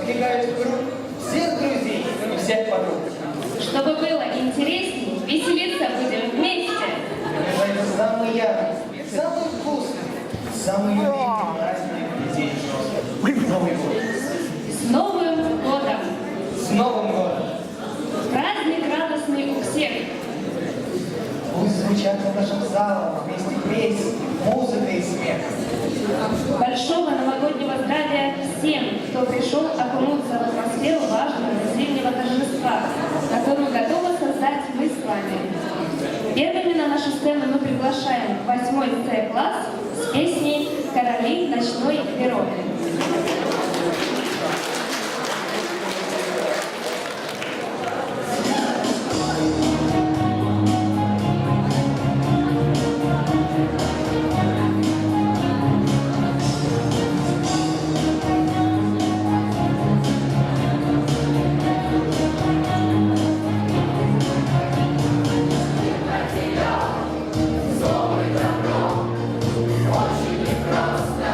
вовлекают в круг всех друзей и всех подруг. Чтобы было интересней, веселиться будем вместе. Это самый яркий, самый вкусный, самый любимый праздник день взрослых. Новый год. С Новым годом! С Новым годом! Праздник радостный у всех. Пусть звучат по нашим залам вместе песни, музыка и смех. Большого новогоднего здравия всем, кто пришел окунуться в атмосферу важного зимнего торжества, которую готовы создать мы с вами. Первыми на нашу сцену мы приглашаем 8 С-класс с песней «Короли ночной Вероны». Очень прекрасно,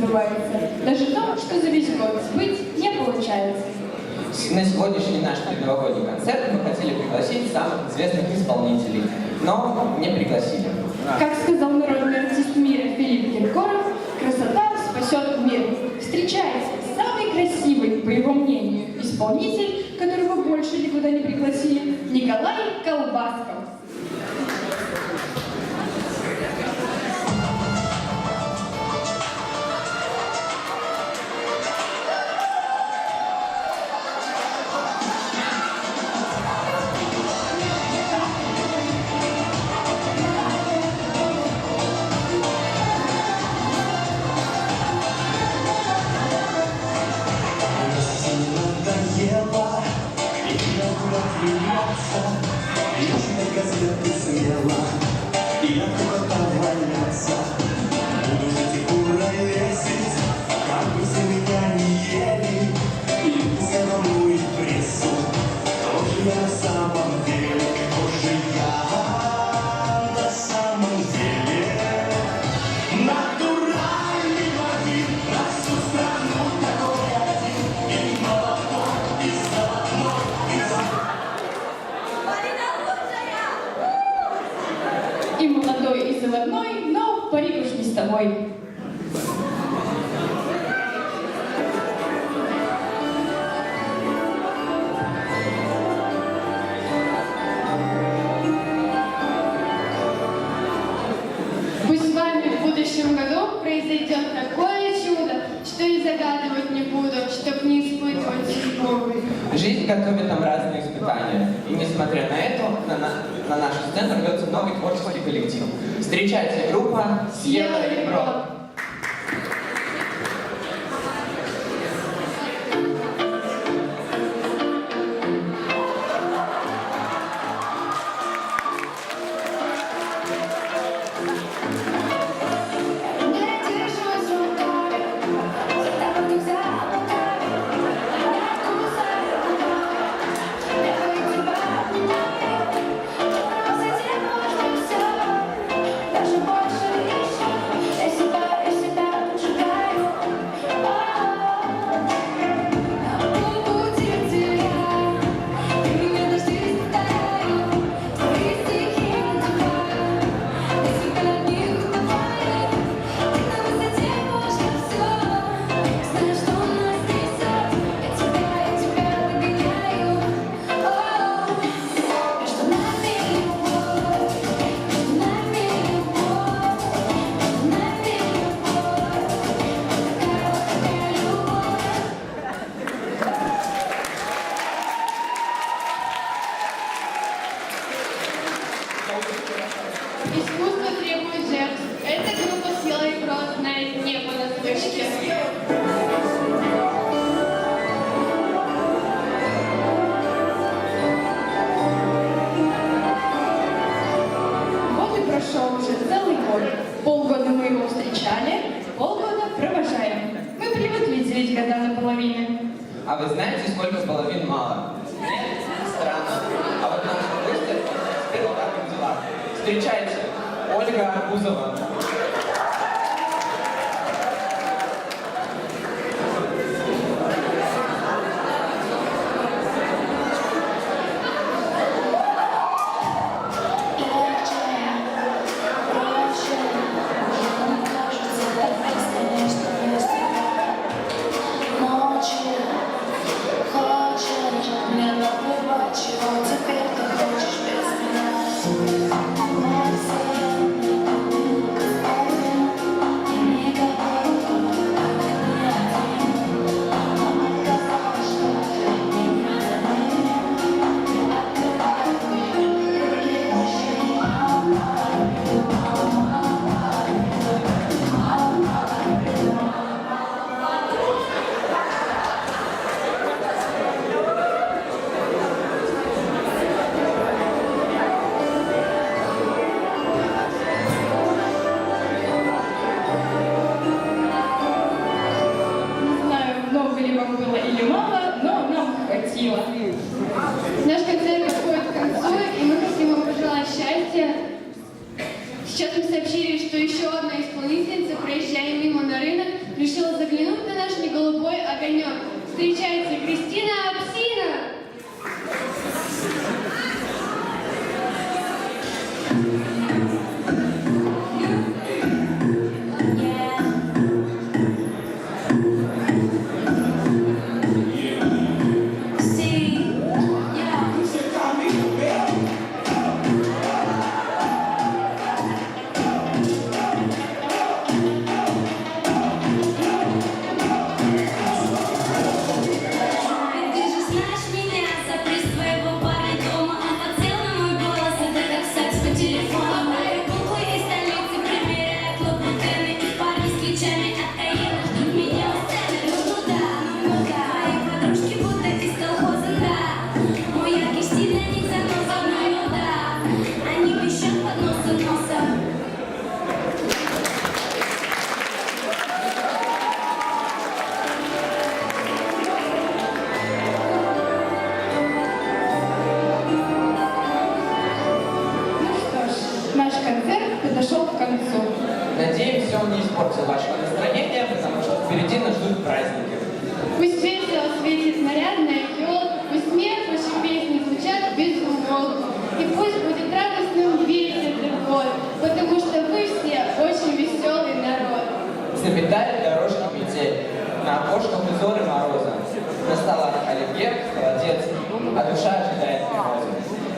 сбывается. Даже то, что за весь год сбыть не получается. На сегодняшний наш предновогодний концерт мы хотели пригласить самых известных исполнителей, но не пригласили. Как сказал народный артист мира Филипп Киркоров, красота спасет мир. Встречайте, самый красивый, по его мнению, исполнитель, которого больше никуда не пригласили, Николай Колбасков. Надоело, и аккурат влюбляться, и читать газеты смело, и аккурат валяться. Буду жить и куролесить, как бы все меня не ели, и пускай волнует прессу. Кто же я на самом деле, кто же я на самом деле? Натуральный блондин, на всю страну такой один, и молодой, и заводной, И молодой, и заводной, но в Париж уж не с тобой. Пусть с вами в будущем году произойдет такое чудо, что и загадывать не буду, чтоб не испытывать судьбу. Жизнь готовит нам разные испытания, и несмотря на это, на нашу сцену рвется новый творческий коллектив. Встречайте, группа «Съела ребро». Не держусь руками, за тобой за руками, не кусай руками, не выйти в обнимание, но затем можно все, даже больше еще, я себя поджигаю. Удивительно, ты меня даже стаю, твои стихи надеваю, я себя от них утопаю. На высоте можно все, знаешь, что нас несет, я тебя догоняю. Между нами любовь, между нами любовь, между нами любовь, такая любовь. Искусство требует жертв. Эта группа «Съела ребро» знает не понаслышке. Вот и прошел уже целый год. Полгода мы его встречали, полгода провожаем. Мы привыкли делить года наполовину. А вы знаете, сколько половин мало? Нет? Странно. А вот наша выставка теперь вот так вот дела. Встречайте, Ольга Арбузова. Чего теперь ты хочешь без меня? решила заглянуть на наш неголубой огонек. Встречайте, Кристина Апсина! Ты же знаешь меня, запись твоего парня дома. Он подсел на мой голос, это как секс по телефону. Куклу из столицы примеряют лабутены. Парни с ключами от Каира ждут меня у сцены. Ну да, мои подружки будто из колхоза, да. Мой яркий стиль для них заноза, ну да. Они пищат под носом. Ну что ж, наш концерт подошел к концу. Надеемся, он не испортил вашего настроения, потому что впереди нас ждут праздники. Пусть весело светит нарядная елка, пусть смех ваши песни звучат без умолку. И пусть будет радостным весь этот год, потому что вы все очень веселый народ. Заметали дорожки метель, на окошках узоры мороза. На столах оливье, холодец, а душа ожидает мороза.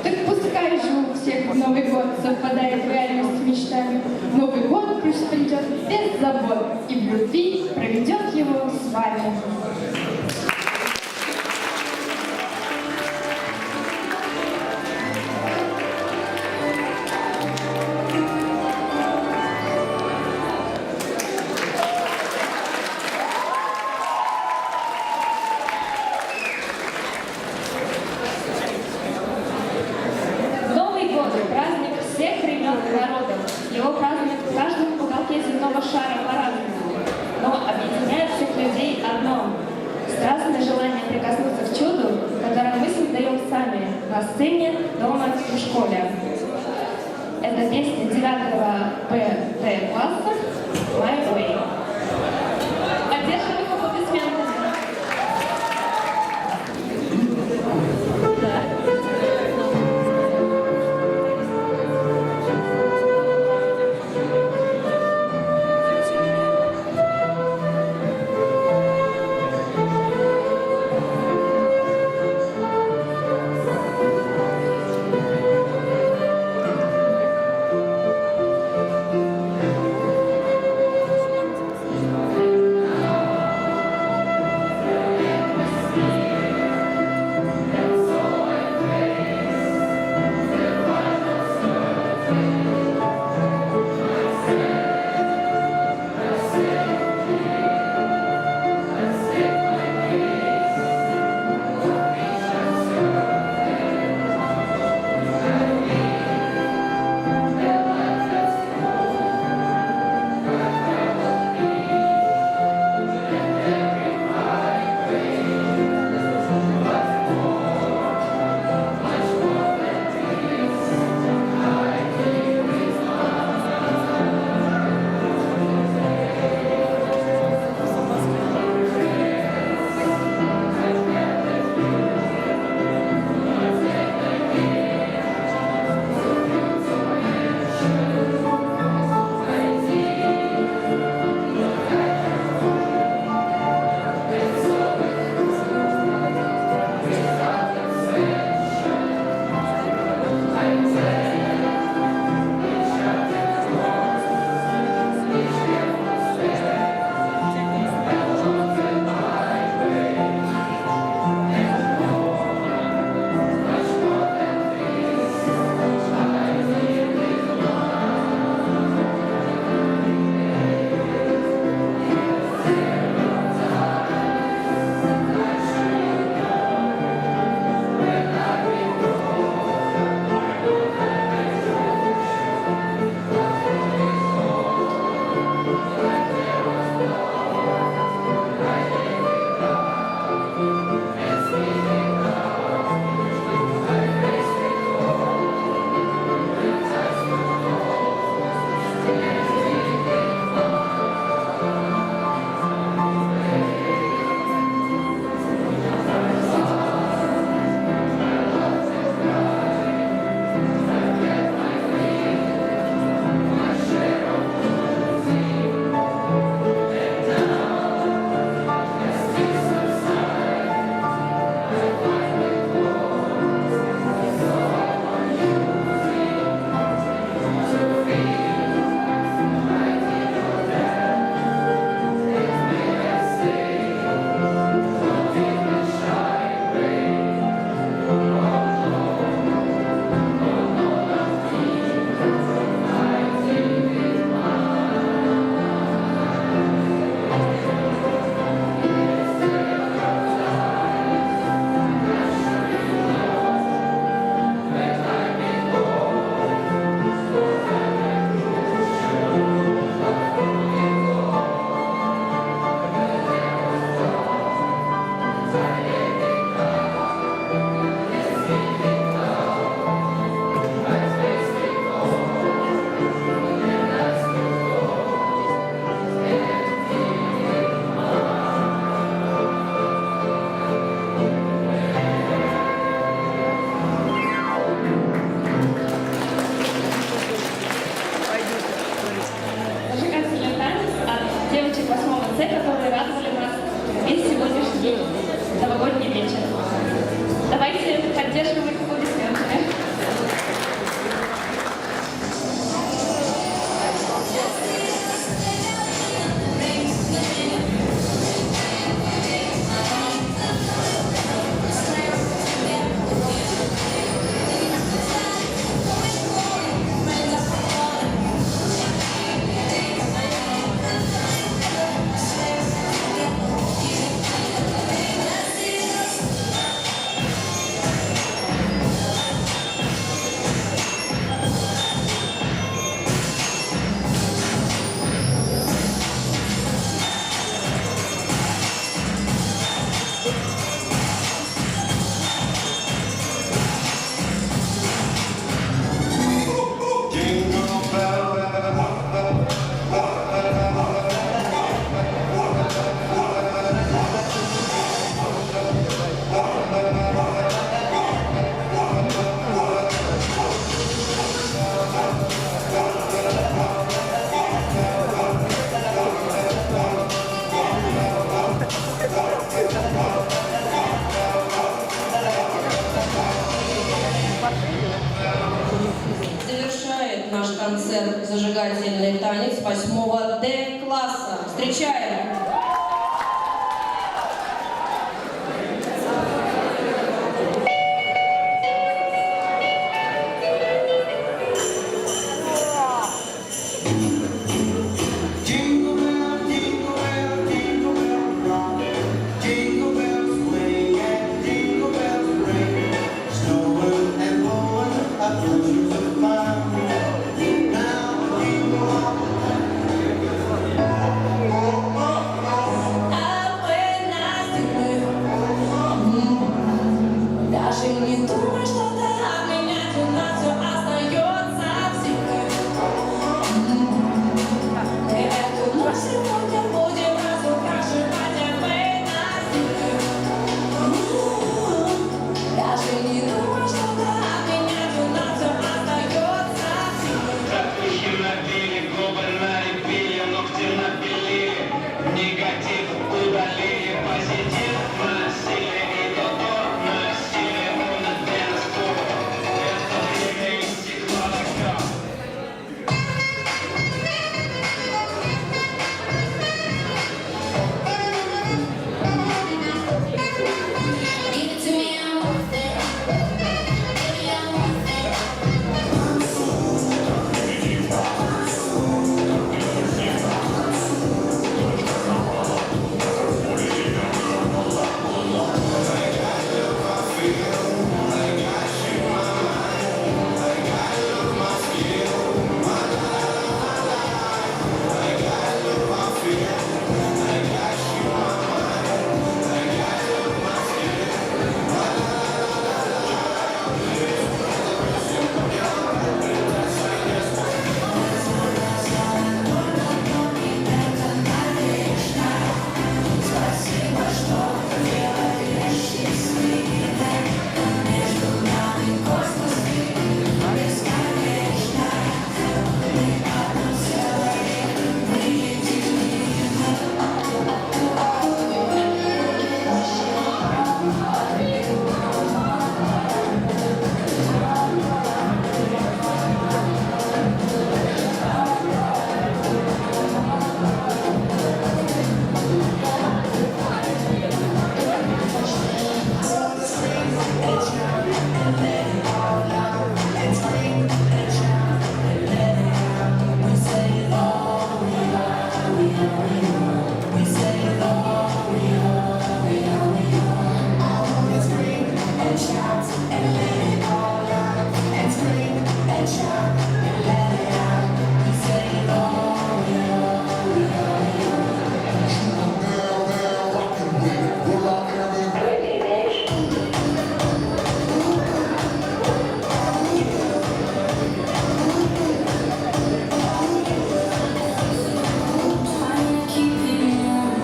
Так пускай же у всех Новый год совпадает в реальность с мечтами. Новый год пусть придет без забот и в любви проведет его с вами. Новый год – праздник всех времен и народов. Его празднуют в каждом уголке земного шара по-разному. Но объединяет всех людей одно – страстное желание прикоснуться к чуду, которое мы создаем сами на сцене, дома и в школе. Это песня 9 ПТ класса «My Way». Поддерживаем аплодисментами. наш концерт «Зажигательный танец» 8 Д класса. Встречаем! Jingle bell, jingle bell, jingle bell rock. Jingle bells swing and jingle bells ring. Snowing and blowing up bushels of fun. Now jingle all the Даже не думай, что ты обменять у нас все остается в секрете. И эту ночь сегодня будем разукрашивать Даже не думай, что ты обменять у нас все остается в секрете. Татухи набили, губы налепили, ногти напилили, негатив удалили, позитив носили и то носили на дэнс-флор. Это время истекло давно. Give it to me, I'm worth it. Baby, I'm worth it.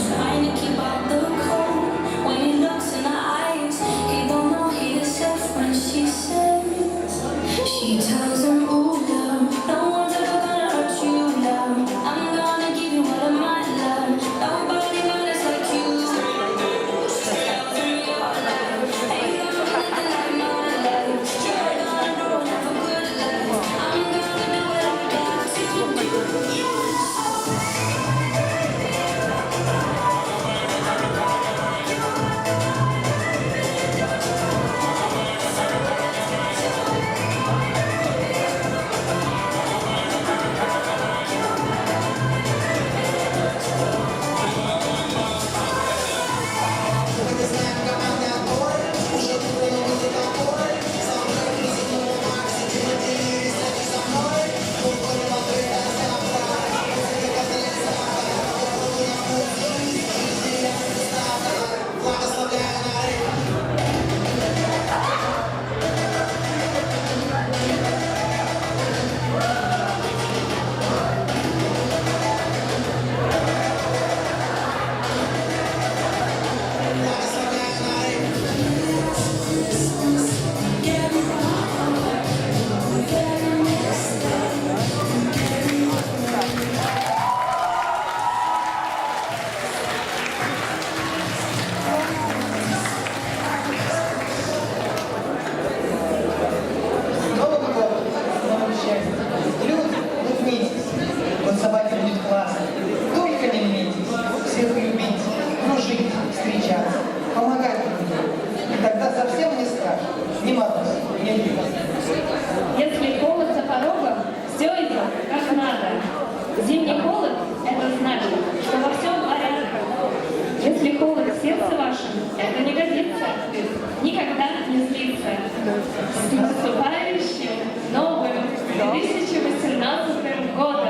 Trying to keep out the cold. When he looks in her eyes, he don't know he himself when she says, she tells him, ooh, love, no one's ever gonna hurt you, love. I'm gonna give you all of my love. Nobody matters like you. Tells him your love ain't gonna be nothing like my love. You're gonna know have a good life. I'm gonna do what I got to do. 2018 годом.